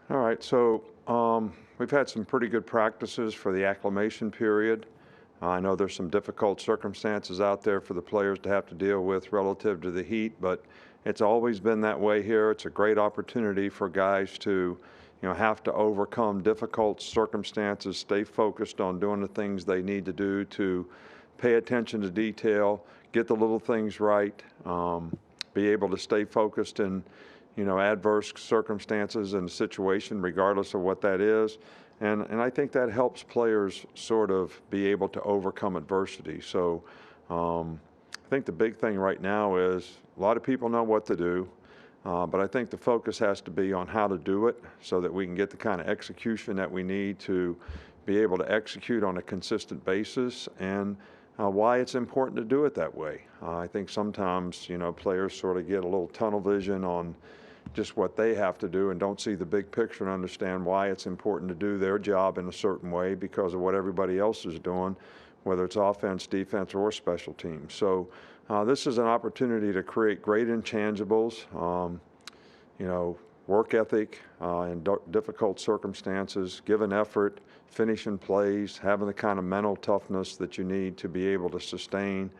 All right, so we've had some pretty good practices for the acclimation period. I know there's some difficult circumstances out there for the players to have to deal with relative to the heat, but it's always been that way here. It's a great opportunity for guys to, have to overcome difficult circumstances, stay focused on doing the things they need to do to pay attention to detail, get the little things right, be able to stay focused in adverse circumstances and situation, regardless of what that is. And I think that helps players sort of be able to overcome adversity. So I think the big thing right now is a lot of people know what to do, but I think the focus has to be on how to do it so that we can get the kind of execution that we need to be able to execute on a consistent basis, and why it's important to do it that way. I think sometimes, players sort of get a little tunnel vision on just what they have to do and don't see the big picture and understand why it's important to do their job in a certain way because of what everybody else is doing, whether it's offense, defense, or special teams. So this is an opportunity to create great intangibles, work ethic in difficult circumstances, giving effort, finishing plays, having the kind of mental toughness that you need to be able to sustain,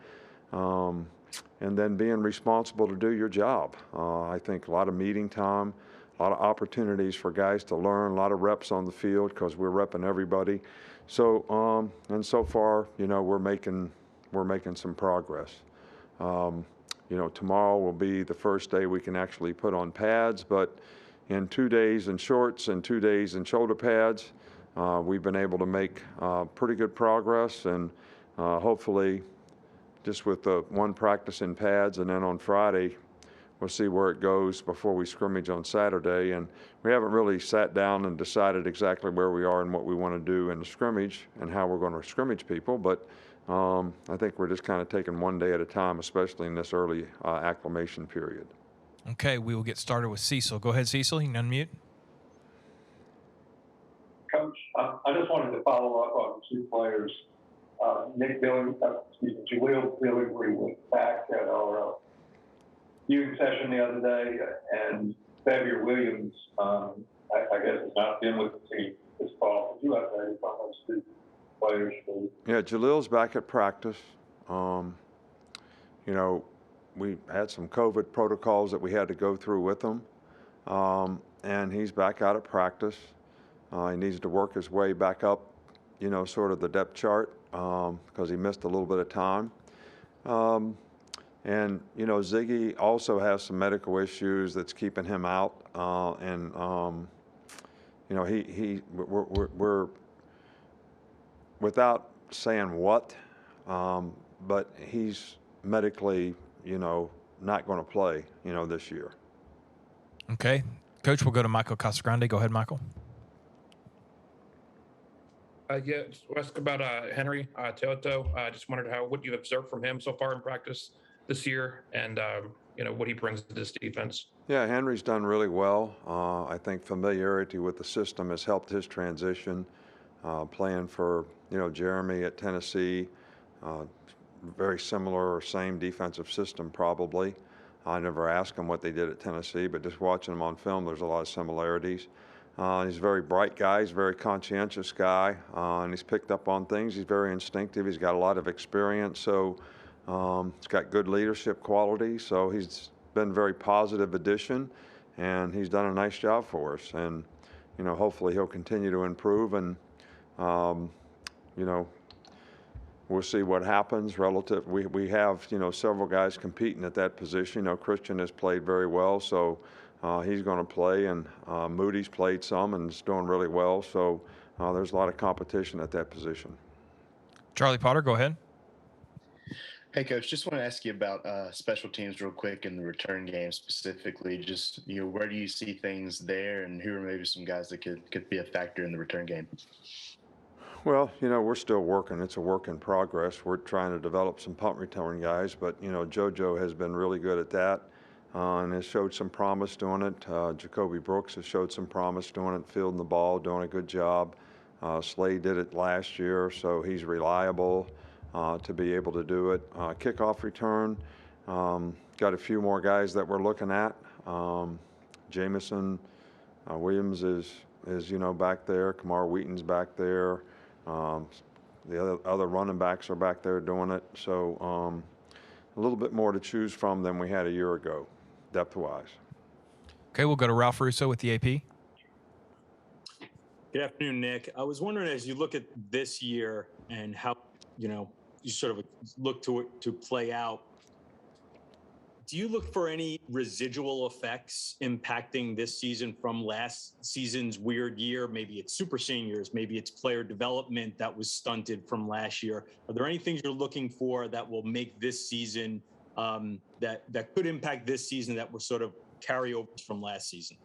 and then being responsible to do your job. I think a lot of meeting time, a lot of opportunities for guys to learn, a lot of reps on the field because we're repping everybody. So and so far, we're making some progress. Tomorrow will be the first day we can actually put on pads, but in 2 days in shorts and 2 days in shoulder pads, we've been able to make pretty good progress, and hopefully just with the one practice in pads, and then on Friday we'll see where it goes before we scrimmage on Saturday. And we haven't really sat down and decided exactly where we are and what we want to do in the scrimmage and how we're going to scrimmage people, but I think we're just kind of taking one day at a time, especially in this early acclimation period. Okay, we will get started with Cecil. Go ahead, Cecil. You can unmute. Coach, I just wanted to follow up on two players. Jahleel Billingsley was back at our viewing session the other day, and Xavier Williams, I guess, has not been with the team this fall. Would you update on those two players, please? Yeah, Jahleel's back at practice. We had some COVID protocols that we had to go through with him, and he's back out at practice. He needs to work his way back up, sort of the depth chart, because he missed a little bit of time. And Ziggy also has some medical issues that's keeping him out, and we're without saying what, but he's medically, not going to play, this year. Okay, Coach, we'll go to Michael Casagrande. Go ahead, Michael. Yeah, just ask about Henry Toto. I just wondered what you've observed from him so far in practice this year, and what he brings to this defense. Yeah, Henry's done really well. I think familiarity with the system has helped his transition. Playing for Jeremy at Tennessee, very similar or same defensive system probably. I never asked him what they did at Tennessee, but just watching him on film, there's a lot of similarities. He's a very bright guy. He's a very conscientious guy, and he's picked up on things. He's very instinctive. He's got a lot of experience, so he's got good leadership qualities. So he's been a very positive addition, and he's done a nice job for us. And hopefully he'll continue to improve. And we'll see what happens relative. We have several guys competing at that position. Christian has played very well, so. He's going to play, and Moody's played some and is doing really well. So there's a lot of competition at that position. Charlie Potter, go ahead. Hey, Coach, just want to ask you about special teams real quick in the return game specifically. Just, where do you see things there, and who are maybe some guys that could be a factor in the return game? Well, we're still working. It's a work in progress. We're trying to develop some punt return guys, but, JoJo has been really good at that. And has showed some promise doing it. Jacoby Brooks has showed some promise doing it, fielding the ball, doing a good job. Slade did it last year, so he's reliable to be able to do it. Kickoff return, got a few more guys that we're looking at. Jameson, Williams is back there. Kamar Wheaton's back there. The other running backs are back there doing it. So a little bit more to choose from than we had a year ago, depth-wise. Okay, we'll go to Ralph Russo with the AP. Good afternoon, Nick. I was wondering, as you look at this year and how, you sort of look to it to play out, do you look for any residual effects impacting this season from last season's weird year? Maybe it's super seniors, maybe it's player development that was stunted from last year. Are there any things you're looking for that will make this season, that could impact this season that were sort of carryovers from last season?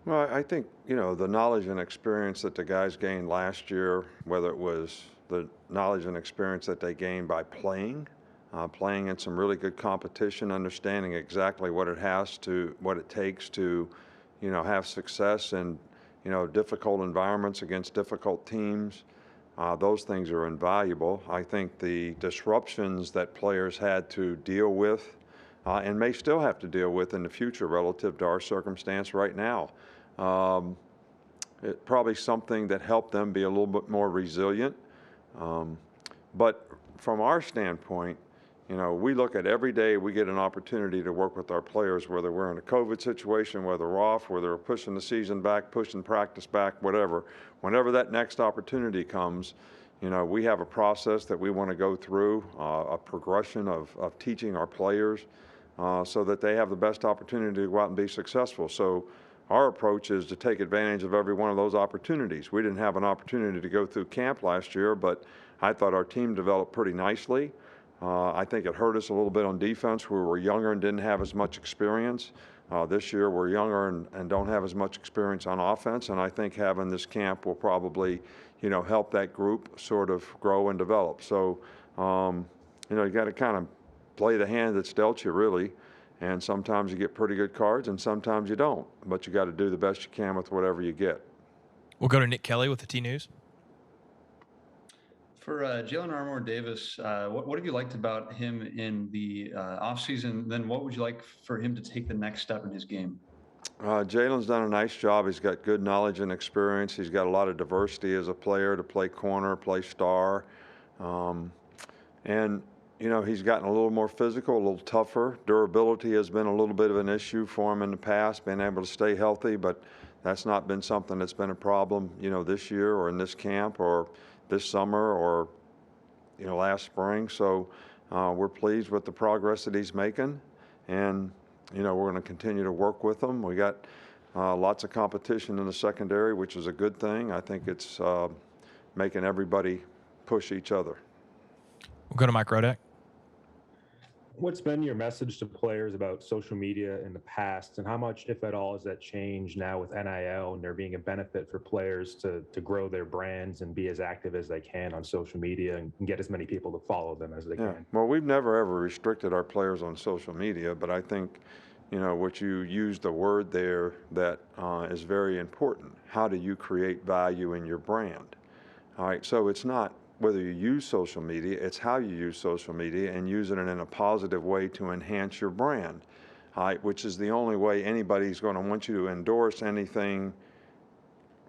Well, I think, the knowledge and experience that the guys gained last year, whether it was the knowledge and experience that they gained by playing in some really good competition, understanding exactly what it takes to, have success in, difficult environments against difficult teams. Those things are invaluable. I think the disruptions that players had to deal with and may still have to deal with in the future relative to our circumstance right now. It's probably something that helped them be a little bit more resilient. But from our standpoint, we look at every day we get an opportunity to work with our players, whether we're in a COVID situation, whether we're off, whether we're pushing the season back, pushing practice back, whatever. Whenever that next opportunity comes, we have a process that we want to go through, a progression of teaching our players so that they have the best opportunity to go out and be successful. So our approach is to take advantage of every one of those opportunities. We didn't have an opportunity to go through camp last year, but I thought our team developed pretty nicely. I think it hurt us a little bit on defense where we're younger and didn't have as much experience. This year we're younger and don't have as much experience on offense, and I think having this camp will probably, help that group sort of grow and develop. So, you got to kind of play the hand that's dealt you, really, and sometimes you get pretty good cards and sometimes you don't, but you got to do the best you can with whatever you get. We'll go to Nick Kelly with the T-News. For Jalen Armour Davis, what have you liked about him in the offseason? Then what would you like for him to take the next step in his game? Jalen's done a nice job. He's got good knowledge and experience. He's got a lot of diversity as a player to play corner, play star. And, he's gotten a little more physical, a little tougher. Durability has been a little bit of an issue for him in the past, being able to stay healthy, but that's not been something that's been a problem, this year or in this camp or this summer or, last spring. So we're pleased with the progress that he's making, and, we're going to continue to work with him. We got lots of competition in the secondary, which is a good thing. I think it's making everybody push each other. We'll go to Mike Rodak. What's been your message to players about social media in the past, and how much, if at all, has that changed now with NIL and there being a benefit for players to grow their brands and be as active as they can on social media and get as many people to follow them as they can? Well, we've never ever restricted our players on social media, but I think, what you used the word there that is very important. How do you create value in your brand? All right, so it's not whether you use social media, it's how you use social media and use it in a positive way to enhance your brand, which is the only way anybody's going to want you to endorse anything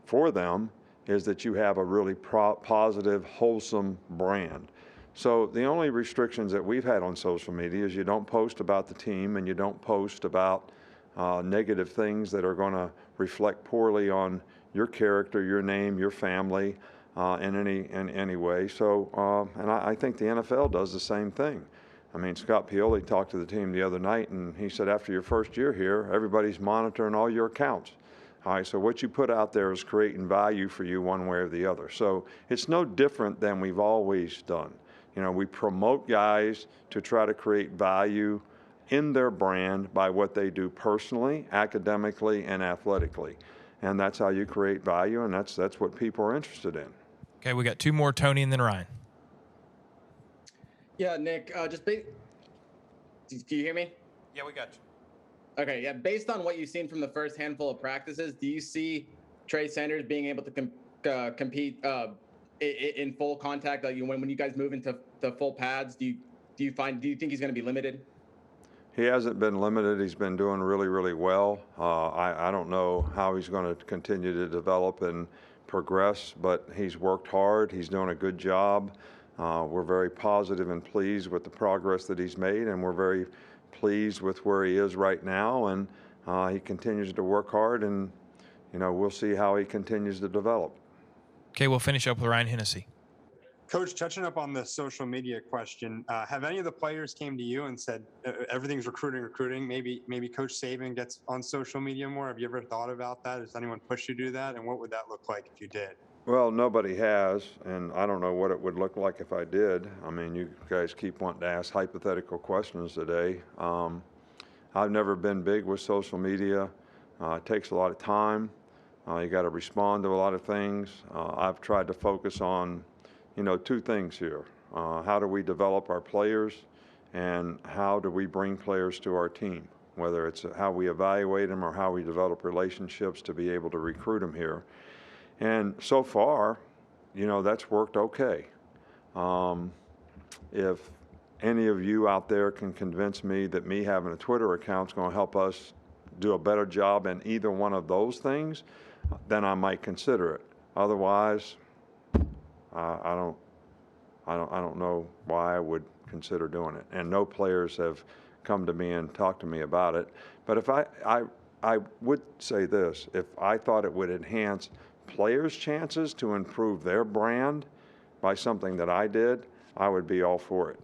for them, is that you have a really positive, wholesome brand. So the only restrictions that we've had on social media is you don't post about the team and you don't post about negative things that are going to reflect poorly on your character, your name, your family, in any way. So, and I think the NFL does the same thing. I mean, Scott Pioli talked to the team the other night, and he said after your first year here, everybody's monitoring all your accounts. All right, so what you put out there is creating value for you one way or the other. So it's no different than we've always done. We promote guys to try to create value in their brand by what they do personally, academically, and athletically. And that's how you create value, and that's what people are interested in. Okay, we got two more, Tony and then Ryan. Yeah, Nick, do you hear me? Yeah, we got you. Okay, yeah, based on what you've seen from the first handful of practices, do you see Trey Sanders being able to compete in full contact? Like when you guys move into the full pads, do you think he's going to be limited? He hasn't been limited. He's been doing really, really well. I don't know how he's going to continue to develop and progress, but he's worked hard. He's doing a good job. We're very positive and pleased with the progress that he's made, and we're very pleased with where he is right now. And he continues to work hard, and we'll see how he continues to develop. Okay, we'll finish up with Ryan Hennessy. Coach, touching up on the social media question, have any of the players came to you and said everything's recruiting? Maybe Coach Saban gets on social media more. Have you ever thought about that? Has anyone pushed you to do that? And what would that look like if you did? Well, nobody has, and I don't know what it would look like if I did. I mean, you guys keep wanting to ask hypothetical questions today. I've never been big with social media. It takes a lot of time. You got to respond to a lot of things. I've tried to focus on two things here. How do we develop our players, and how do we bring players to our team, whether it's how we evaluate them or how we develop relationships to be able to recruit them here. And so far, that's worked okay. If any of you out there can convince me that me having a Twitter account is going to help us do a better job in either one of those things, then I might consider it. Otherwise, I don't know why I would consider doing it. And no players have come to me and talked to me about it. But if I would say this, if I thought it would enhance players' chances to improve their brand by something that I did, I would be all for it.